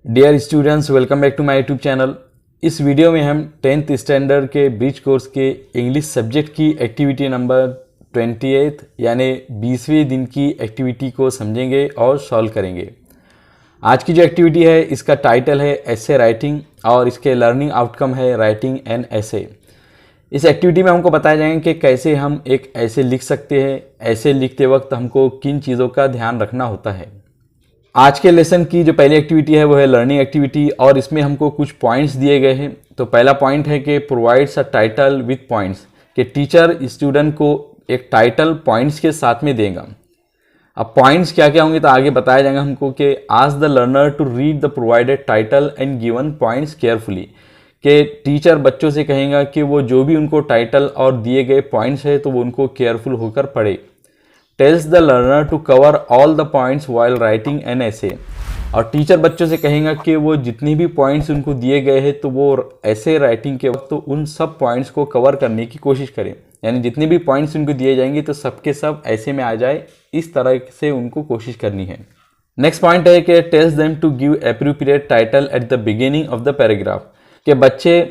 Dear students, welcome back to my YouTube channel. इस video में हम 10th स्टैंडर्ड के ब्रिज कोर्स के इंग्लिश सब्जेक्ट की एक्टिविटी नंबर 28 यानी 20वें दिन की एक्टिविटी को समझेंगे और सॉल्व करेंगे। आज की जो एक्टिविटी है इसका टाइटल है एसे राइटिंग और इसके लर्निंग आउटकम है राइटिंग एन एसे। इस एक्टिविटी में हमको बताया जाएंगे कि कैसे हम एक ऐसे लिख सकते हैं, ऐसे लिखते वक्त हमको किन चीज़ों का ध्यान रखना होता है। आज के लेसन की जो पहली एक्टिविटी है वो है लर्निंग एक्टिविटी और इसमें हमको कुछ पॉइंट्स दिए गए हैं। तो पहला पॉइंट है कि provides a title with points, कि टीचर स्टूडेंट को एक टाइटल पॉइंट्स के साथ में देगा। अब पॉइंट्स क्या क्या होंगे तो आगे बताया जाएगा हमको कि ask the learner to read the provided title and given points carefully, कि टीचर बच्चों से कहेगा कि वो जो भी उनको टाइटल और दिए गए पॉइंट्स है तो वो उनको केयरफुल होकर पढ़े। Tells the learner to cover all the points while writing an essay, और टीचर बच्चों से कहेगा कि वो जितने भी पॉइंट्स उनको दिए गए हैं तो वो ऐसे राइटिंग के वक्त तो उन सब पॉइंट्स को कवर करने की कोशिश करें, यानी जितने भी पॉइंट्स उनको दिए जाएंगे तो सबके सब ऐसे में आ जाए, इस तरह से उनको कोशिश करनी है। नेक्स्ट पॉइंट है कि tells them to give appropriate title at the beginning of the paragraph, कि बच्चे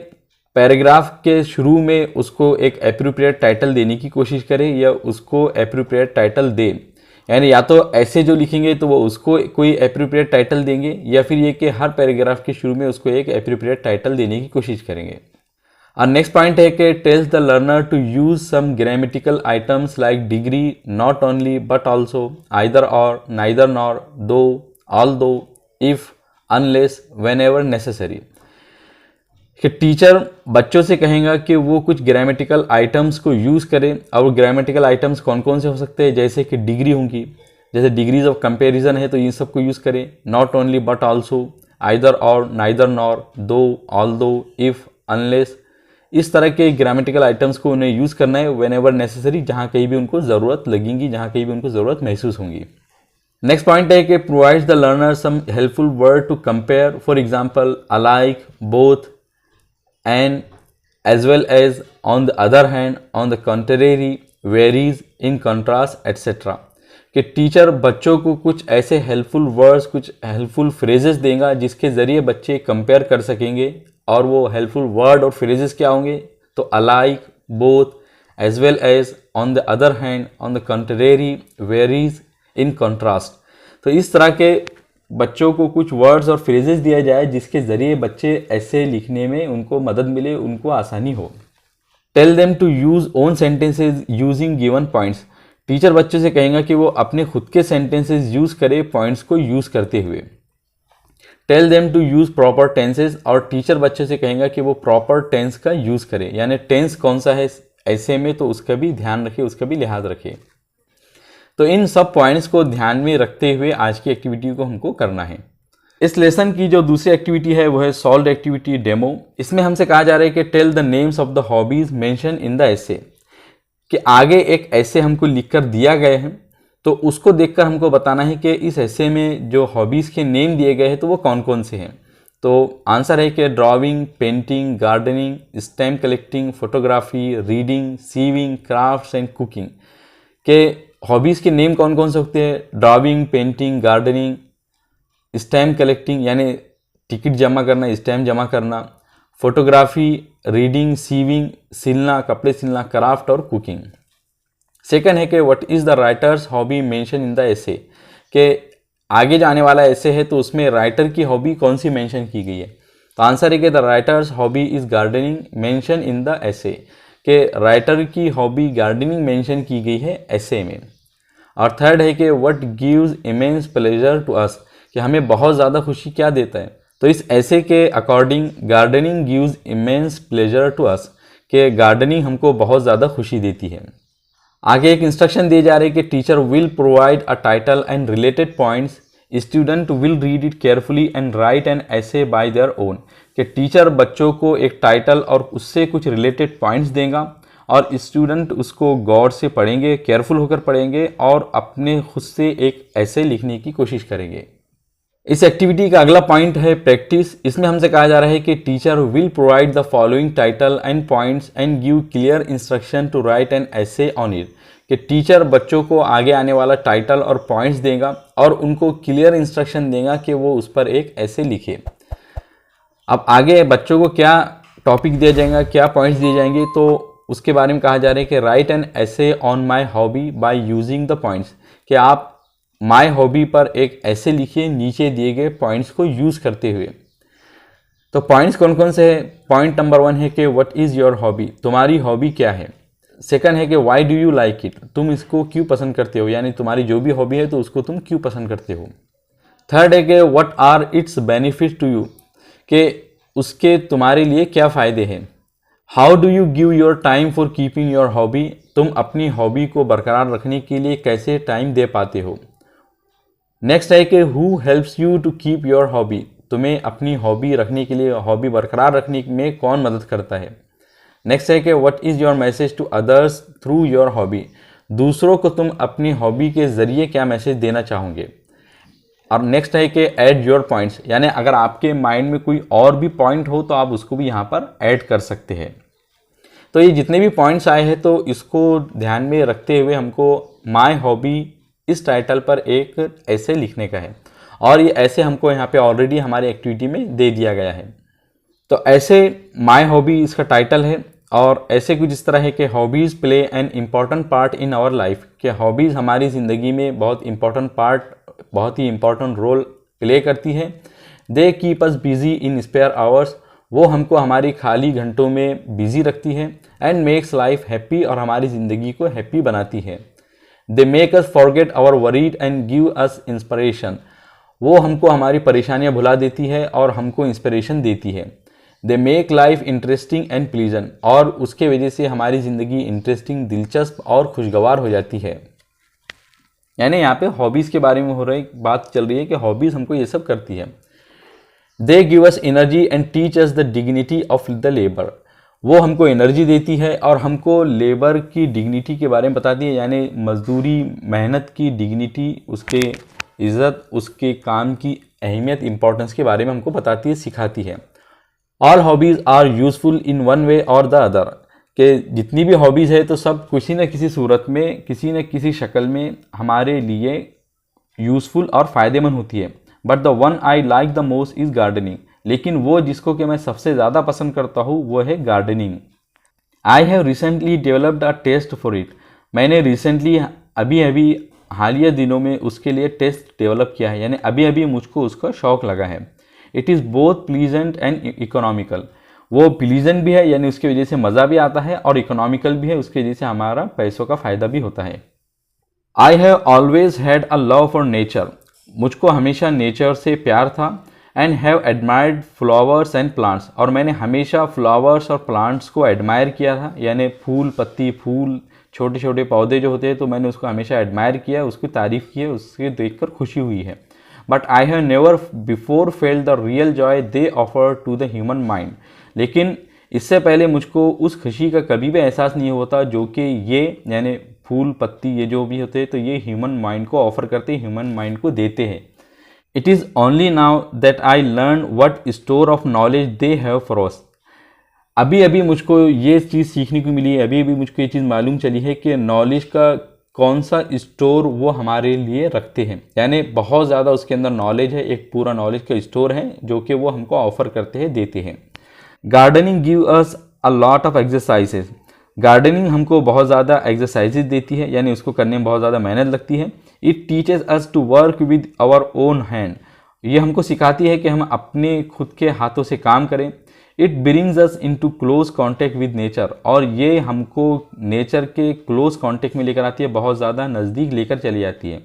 पैराग्राफ के शुरू में उसको एक एप्रोप्रिएट टाइटल देने की कोशिश करें या उसको एप्रोप्रिएट टाइटल दें, यानी या तो ऐसे जो लिखेंगे तो वो उसको कोई एप्रोप्रिएट टाइटल देंगे या फिर ये कि हर पैराग्राफ के शुरू में उसको एक एप्रोप्रिएट टाइटल देने की कोशिश करेंगे। और नेक्स्ट पॉइंट है कि tells the learner to use some grammatical items like degree, not only but also, either or, neither nor, though, although, if, unless, whenever necessary, कि टीचर बच्चों से कहेगा कि वो कुछ ग्रामेटिकल आइटम्स को यूज़ करें। और ग्रामेटिकल आइटम्स कौन कौन से हो सकते हैं, जैसे कि डिग्री होंगी, जैसे डिग्रीज ऑफ कंपैरिजन है तो इन सब को यूज़ करें। Not only but also, either or, neither nor, though, all दो, इफ़, अनलेस, इस तरह के ग्रामेटिकल आइटम्स को उन्हें यूज़ करना है वेन एवर नेसेसरी, जहाँ कहीं भी उनको ज़रूरत लगेंगी, जहाँ कहीं भी उनको ज़रूरत महसूस होंगी। नेक्स्ट पॉइंट है कि provides the learner some helpful word to compare, for example alike, both, and as well as on the other hand, on the contrary, varies, in contrast, etc. कि टीचर बच्चों को कुछ ऐसे हेल्पफुल वर्ड्स, कुछ helpful phrases देगा जिसके ज़रिए बच्चे कंपेयर कर सकेंगे। और वो हेल्पफुल वर्ड और फ्रेजेस क्या होंगे तो alike, both, as well as, on the other hand, on the contrary, varies, in contrast. तो इस तरह के बच्चों को कुछ वर्ड्स और फ्रेजेस दिया जाए जिसके ज़रिए बच्चे ऐसे लिखने में उनको मदद मिले, उनको आसानी हो। Tell them to use own sentences using given points, teacher बच्चों से कहेगा कि वो अपने खुद के सेंटेंसेज यूज़ करे पॉइंट्स को यूज़ करते हुए। Tell them to use proper tenses, और टीचर बच्चों से कहेगा कि वो प्रॉपर टेंस का यूज़ करे, यानी टेंस कौन सा है ऐसे में तो उसका भी ध्यान रखे, उसका भी लिहाज रखे। तो इन सब पॉइंट्स को ध्यान में रखते हुए आज की एक्टिविटी को हमको करना है। इस लेसन की जो दूसरी एक्टिविटी है वो है सॉल्व एक्टिविटी डेमो। इसमें हमसे कहा जा रहा है कि tell the names of the hobbies mention in the essay, कि आगे एक ऐसे हमको लिखकर दिया गया है तो उसको देखकर हमको बताना है कि इस ऐसे में जो हॉबीज़ के नेम दिए गए हैं तो वो कौन कौन से हैं। तो आंसर है कि drawing, painting, gardening, stamp collecting, photography, reading, sewing, crafts and cooking, के हॉबीज़ के नेम कौन कौन से होते हैं drawing, painting, gardening, stamp collecting यानी टिकट जमा करना, स्टैम्प जमा करना, फोटोग्राफी, रीडिंग, सीविंग, सिलना, कपड़े सिलना, क्राफ्ट और कुकिंग। सेकंड है कि what is the writer's hobby mention in the essay, के आगे जाने वाला ऐसे है तो उसमें राइटर की हॉबी कौन सी मेंशन की गई है। तो आंसर है कि the writer's hobby is gardening mention in the essay, के राइटर की हॉबी गार्डनिंग मेंशन की गई है ऐसे में। और थर्ड है कि what gives immense pleasure to us, कि हमें बहुत ज़्यादा खुशी क्या देता है। तो इस ऐसे के according gardening gives immense pleasure to us, के गार्डनिंग हमको बहुत ज़्यादा खुशी देती है। आगे एक इंस्ट्रक्शन दिए जा रहे हैं कि teacher will provide a title and related points, student will read it carefully and write an essay by their own, कि टीचर बच्चों को एक टाइटल और उससे कुछ रिलेटेड पॉइंट्स देगा और स्टूडेंट उसको गौर से पढ़ेंगे, केयरफुल होकर पढ़ेंगे और अपने खुद से एक ऐसे लिखने की कोशिश करेंगे। इस एक्टिविटी का अगला पॉइंट है प्रैक्टिस। इसमें हमसे कहा जा रहा है कि teacher will provide the following title and points and give clear instruction to write an essay on it, कि टीचर बच्चों को आगे आने वाला टाइटल और पॉइंट्स देगा और उनको क्लियर इंस्ट्रक्शन देगा कि वो उस पर एक ऐसे लिखे। अब आगे बच्चों को क्या टॉपिक दिया जाएगा, क्या पॉइंट्स दिए जाएंगे, तो उसके बारे में कहा जा रहा है कि right an essay on my hobby by using the points, कि आप माई हॉबी पर एक ऐसे लिखिए नीचे दिए गए पॉइंट्स को यूज़ करते हुए। तो पॉइंट्स कौन कौन से हैं? पॉइंट नंबर 1 है कि व्हाट इज़ योर हॉबी, तुम्हारी हॉबी क्या है। सेकंड है कि why do you like it, तुम इसको क्यों पसंद करते हो, यानी तुम्हारी जो भी हॉबी है तो उसको तुम क्यों पसंद करते हो। थर्ड है कि what are its benefit to you, कि उसके तुम्हारे लिए क्या फ़ायदे हैं। How do you give your time for keeping your hobby, तुम अपनी हॉबी को बरकरार रखने के लिए कैसे टाइम दे पाते हो। नेक्स्ट है कि who helps you to keep your hobby, तुम्हें अपनी हॉबी रखने के लिए, हॉबी बरकरार रखने में कौन मदद करता है। नेक्स्ट है कि what is your message to others through your hobby, दूसरों को तुम अपनी हॉबी के ज़रिए क्या मैसेज देना चाहोगे। और नेक्स्ट है कि ऐड योर पॉइंट्स, यानी अगर आपके माइंड में कोई और भी पॉइंट हो तो आप उसको भी यहाँ पर ऐड कर सकते हैं। तो ये जितने भी पॉइंट्स आए हैं तो इसको ध्यान में रखते हुए हमको माई हॉबी इस टाइटल पर एक ऐसे लिखने का है, और ये ऐसे हमको यहाँ पे ऑलरेडी हमारी एक्टिविटी में दे दिया गया है। तो ऐसे माई हॉबी इसका टाइटल है, और ऐसे कुछ इस तरह है कि hobbies play an important part in our life, कि हॉबीज़ हमारी ज़िंदगी में बहुत इंपॉर्टेंट पार्ट, बहुत ही इंपॉर्टेंट रोल प्ले करती है। They keep us busy in spare hours, वो हमको हमारी खाली घंटों में बिजी रखती है। एंड मेक्स लाइफ हैप्पी, और हमारी ज़िंदगी को हैप्पी बनाती है। They make us forget our worried and give us inspiration, वो हमको हमारी परेशानियां भुला देती है और हमको इंस्पिरेशन देती है। They make life interesting and pleasant, और उसके वजह से हमारी ज़िंदगी इंटरेस्टिंग, दिलचस्प और खुशगवार हो जाती है। यानी यहाँ पे हॉबीज़ के बारे में हो रही बात चल रही है कि हॉबीज़ हमको ये सब करती है। They give us energy and teach us the dignity of the labour, वो हमको एनर्जी देती है और हमको लेबर की डिग्निटी के बारे में बताती है, यानी मजदूरी, मेहनत की डिग्निटी, उसके इज़्ज़त, उसके काम की अहमियत, इंपॉर्टेंस के बारे में हमको बताती है, सिखाती है। All hobbies are useful in one way or the other, कि जितनी भी हॉबीज़ है तो सब किसी न किसी सूरत में, किसी न किसी शक्ल में हमारे लिए यूज़फुल और फ़ायदेमंद होती है। But the one I like the most is gardening, लेकिन वो जिसको कि मैं सबसे ज़्यादा पसंद करता हूँ वो है gardening. I have recently developed a taste for it, मैंने रिसेंटली अभी हालिया दिनों में उसके लिए टेस्ट डेवलप किया है, यानी अभी मुझको उसका शौक़ लगा है। It is both pleasant and economical, वो प्लीजेंट भी है यानी उसकी वजह से मज़ा भी आता है, और इकोनॉमिकल भी है, उसकी वजह से हमारा पैसों का फ़ायदा भी होता है। I have always had a love for nature, मुझको हमेशा नेचर से प्यार था। And have admired flowers and plants, और मैंने हमेशा फ्लावर्स और प्लांट्स को एडमायर किया था, यानी फूल, पत्ती, फूल, छोटे छोटे पौधे जो होते हैं, तो मैंने उसको हमेशा एडमायर किया, उसकी तारीफ़ की है, उसके देखकर खुशी हुई है। But I have never before felt the real joy they offer to the human mind, लेकिन इससे पहले मुझको उस खुशी का कभी भी एहसास नहीं होता जो कि ये, यानी फूल, पत्ती, ये जो भी होते हैं तो ये ह्यूमन माइंड को ऑफर करते हैं, ह्यूमन माइंड को देते हैं। It is only now that I learn what store of knowledge they have for us, अभी मुझको ये चीज़ सीखने को मिली है, अभी मुझको ये चीज़ मालूम चली है कि नॉलेज का कौन सा स्टोर वो हमारे लिए रखते हैं, यानी बहुत ज़्यादा उसके अंदर नॉलेज है, एक पूरा नॉलेज का स्टोर है जो कि वो हमको ऑफर करते हैं, देते हैं। Gardening give us a lot of exercises, gardening हमको बहुत ज़्यादा एक्सरसाइजेज देती है, यानी उसको करने में बहुत ज़्यादा मेहनत लगती है। It teaches us to work with our own hand, ये हमको सिखाती है कि हम अपने खुद के हाथों से काम करें। It brings us into close contact with nature, और ये हमको नेचर के क्लोज कांटेक्ट में लेकर आती है, बहुत ज़्यादा नज़दीक लेकर चली जाती है।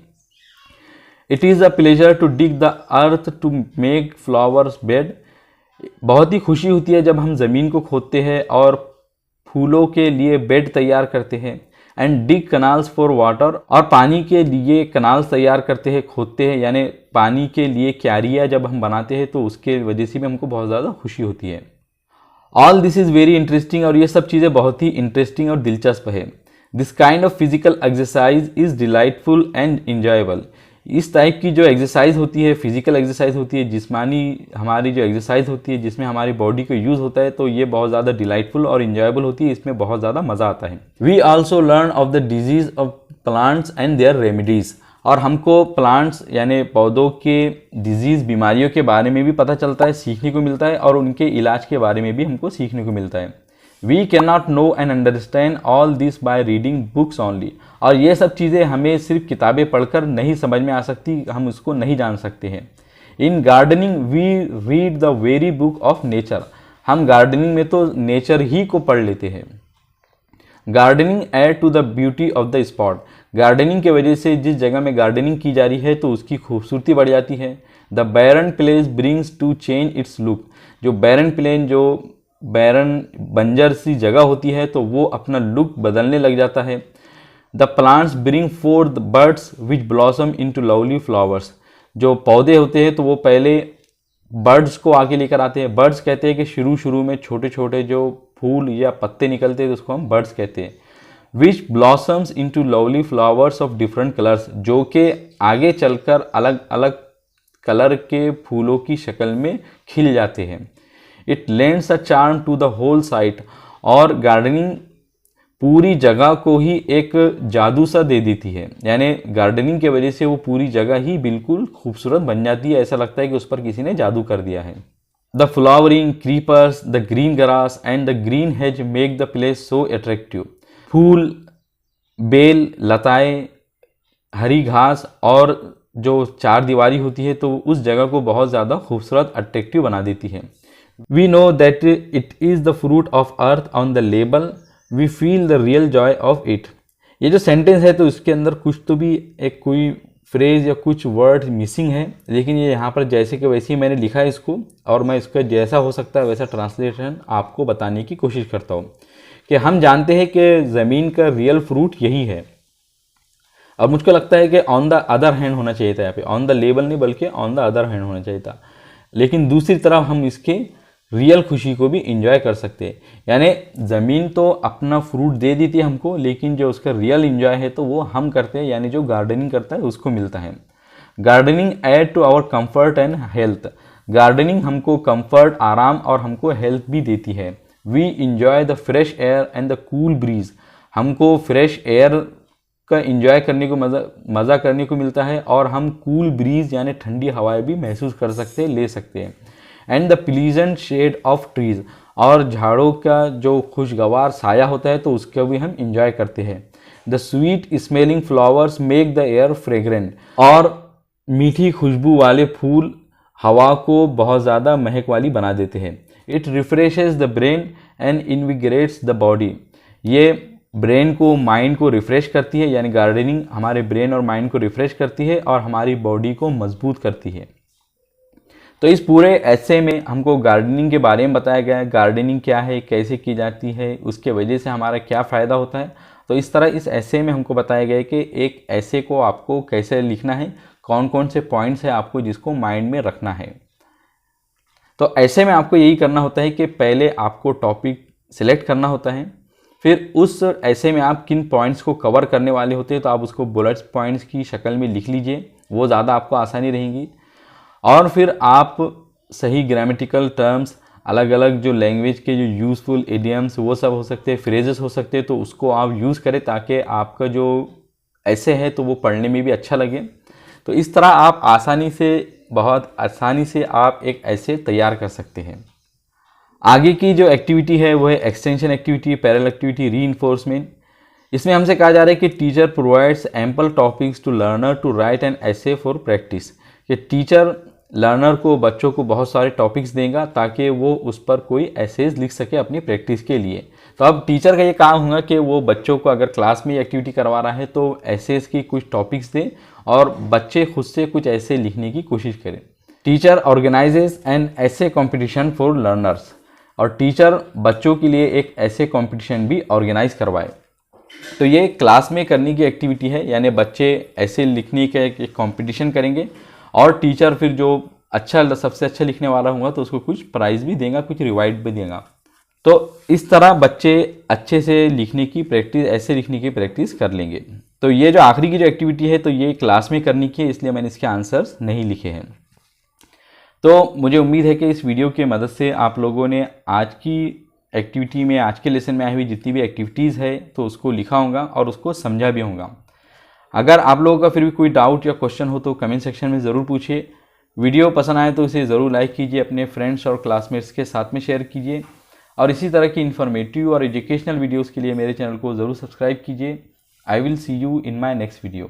It is a pleasure to dig the earth to make flowers bed, बहुत ही खुशी होती है जब हम ज़मीन को खोदते हैं और फूलों के लिए बेड तैयार करते हैं। And dig canals for water, और पानी के लिए कनाल्स तैयार करते हैं, खोदते हैं, यानी पानी के लिए क्यारियाँ जब हम बनाते हैं तो उसके वजह से भी हमको बहुत ज़्यादा खुशी होती है। All this is very interesting, और ये सब चीज़ें बहुत ही इंटरेस्टिंग और दिलचस्प है। This kind of physical exercise is delightful and enjoyable, इस टाइप की जो एक्सरसाइज होती है, फिजिकल एक्सरसाइज होती है, जिस्मानी हमारी जो एक्सरसाइज होती है जिसमें हमारी बॉडी को यूज़ होता है, तो ये बहुत ज़्यादा डिलाइटफुल और इंजॉयबल होती है, इसमें बहुत ज़्यादा मज़ा आता है। We also learn of the diseases of plants and their remedies, और हमको प्लांट्स यानी पौधों के डिजीज़ बीमारियों के बारे में भी पता चलता है, सीखने को मिलता है, और उनके इलाज के बारे में भी हमको सीखने को मिलता है। We cannot know and understand all this by reading books only, और ये सब चीज़ें हमें सिर्फ किताबें पढ़कर नहीं समझ में आ सकती, हम उसको नहीं जान सकते हैं। In gardening we read the very book of nature, हम गार्डनिंग में तो नेचर ही को पढ़ लेते हैं। Gardening add to the beauty of the spot, gardening के वजह से जिस जगह में गार्डनिंग की जा रही है तो उसकी खूबसूरती बढ़ जाती है। The barren place brings to change its look, जो बैरन प्लेन, जो बैरन बंजर सी जगह होती है तो वो अपना लुक बदलने लग जाता है। The plants bring four the birds which blossom into lovely flowers, जो पौधे होते हैं तो वो पहले बर्ड्स को आगे लेकर आते हैं। बर्ड्स कहते हैं कि शुरू में छोटे छोटे जो फूल या पत्ते निकलते हैं तो उसको हम बर्ड्स कहते हैं। Which blossoms into lovely flowers of different colours, जो कि आगे चलकर अलग अलग कलर के फूलों की शक्ल में खिल जाते हैं। It lends a charm to the whole site, और गार्डनिंग पूरी जगह को ही एक जादू सा दे देती है, यानी गार्डनिंग के वजह से वो पूरी जगह ही बिल्कुल खूबसूरत बन जाती है, ऐसा लगता है कि उस पर किसी ने जादू कर दिया है। The flowering creepers, the green grass and the green hedge make the place so attractive, फूल, बेल, लताएं, हरी घास और जो चार दीवारी होती है तो उस जगह को बहुत ज़्यादा खूबसूरत अट्रैक्टिव बना देती है। We know that it is the fruit of earth on the label, we feel the real joy of it. ये जो सेंटेंस है तो इसके अंदर कुछ तो भी एक कोई फ्रेज या कुछ वर्ड मिसिंग है, लेकिन ये यहाँ पर जैसे कि वैसे ही मैंने लिखा है इसको, और मैं इसका जैसा हो सकता है वैसा ट्रांसलेशन आपको बताने की कोशिश करता हूँ कि हम जानते हैं कि ज़मीन का रियल फ्रूट यही है। अब मुझको लगता है कि ऑन द अदर हैंड होना चाहिए था, यहाँ पे ऑन द लेबल नहीं बल्कि ऑन द अदर हैंड होना चाहिए था, लेकिन दूसरी तरफ हम इसके रियल खुशी को भी इंजॉय कर सकते हैं। यानी ज़मीन तो अपना फ्रूट दे देती है हमको, लेकिन जो उसका रियल इंजॉय है तो वो हम करते हैं, यानी जो गार्डनिंग करता है उसको मिलता है। Gardening add to our comfort and health, gardening हमको कंफर्ट, आराम और हमको हेल्थ भी देती है। We enjoy the fresh air and the cool breeze, हमको फ्रेश एयर का इंजॉय करने को मज़ा करने को मिलता है, और हम कूल ब्रीज यानी ठंडी हवाएं भी महसूस कर सकते हैं, ले सकते हैं। And the pleasant shade of trees, और झाड़ों का जो खुशगवार साया होता है तो उसका भी हम इंजॉय करते हैं। The sweet smelling flowers make the air fragrant, और मीठी खुशबू वाले फूल हवा को बहुत ज़्यादा महक वाली बना देते हैं। It refreshes the brain and invigorates the body, ये ब्रेन को, माइंड को रिफ़्रेश करती है, यानी गार्डनिंग हमारे ब्रेन और माइंड को रिफ़्रेश करती है और हमारी बॉडी को मजबूत करती है। तो इस पूरे ऐसे में हमको गार्डनिंग के बारे में बताया गया है, गार्डनिंग क्या है, कैसे की जाती है, उसके वजह से हमारा क्या फ़ायदा होता है। तो इस तरह इस ऐसे में हमको बताया गया है कि एक ऐसे को आपको कैसे लिखना है, कौन कौन से पॉइंट्स है आपको जिसको माइंड में रखना है। तो ऐसे में आपको यही करना होता है कि पहले आपको टॉपिक सिलेक्ट करना होता है, फिर उस ऐसे में आप किन पॉइंट्स को कवर करने वाले होते हैं तो आप उसको बुलेट्स पॉइंट्स की शक्ल में लिख लीजिए, वो ज़्यादा आपको आसानी रहेगी। और फिर आप सही ग्रामेटिकल टर्म्स, अलग अलग जो लैंग्वेज के जो यूज़फुल इडियम्स वो सब हो सकते हैं, फ्रेजेस हो सकते हैं, तो उसको आप यूज़ करें ताकि आपका जो ऐसे है तो वो पढ़ने में भी अच्छा लगे। तो इस तरह आप आसानी से, बहुत आसानी से आप एक ऐसे तैयार कर सकते हैं। आगे की जो एक्टिविटी है वो है extension activity, parallel activity, reinforcement. इसमें हमसे कहा जा रहा है कि teacher provides ample topics to learner to write an essay for practice, कि टीचर लर्नर को, बच्चों को बहुत सारे टॉपिक्स देगा ताकि वो उस पर कोई एसेज लिख सके अपनी प्रैक्टिस के लिए। तो अब टीचर का ये काम होगा कि वो बच्चों को अगर क्लास में एक्टिविटी करवा रहा है तो एसेज की कुछ टॉपिक्स दे और बच्चे खुद से कुछ ऐसे लिखने की कोशिश करें। टीचर ऑर्गेनाइजेज एन ऐसे कॉम्पिटिशन फॉर लर्नर्स, और टीचर बच्चों के लिए एक ऐसे कॉम्पिटिशन भी ऑर्गेनाइज करवाए। तो ये क्लास में करने की एक्टिविटी है, यानी बच्चे ऐसे लिखने का एक कॉम्पिटिशन करेंगे और टीचर फिर जो सबसे अच्छा लिखने वाला होगा तो उसको कुछ प्राइज़ भी देगा, कुछ रिवार्ड भी देगा। तो इस तरह बच्चे अच्छे से लिखने की प्रैक्टिस, ऐसे लिखने की प्रैक्टिस कर लेंगे। तो ये जो आखिरी की जो एक्टिविटी है तो ये क्लास में करनी की है, इसलिए मैंने इसके आंसर्स नहीं लिखे हैं। तो मुझे उम्मीद है कि इस वीडियो की मदद से आप लोगों ने आज की एक्टिविटी में, आज के लेसन में आई हुई जितनी भी एक्टिविटीज़ है तो उसको लिखा होगा और उसको समझा भी होगा। अगर आप लोगों का फिर भी कोई डाउट या क्वेश्चन हो तो कमेंट सेक्शन में ज़रूर पूछिए। वीडियो पसंद आए तो इसे ज़रूर लाइक कीजिए, अपने फ्रेंड्स और क्लासमेट्स के साथ में शेयर कीजिए और इसी तरह की इन्फॉर्मेटिव और एजुकेशनल वीडियोज़ के लिए मेरे चैनल को ज़रूर सब्सक्राइब कीजिए। I will see you in my next video.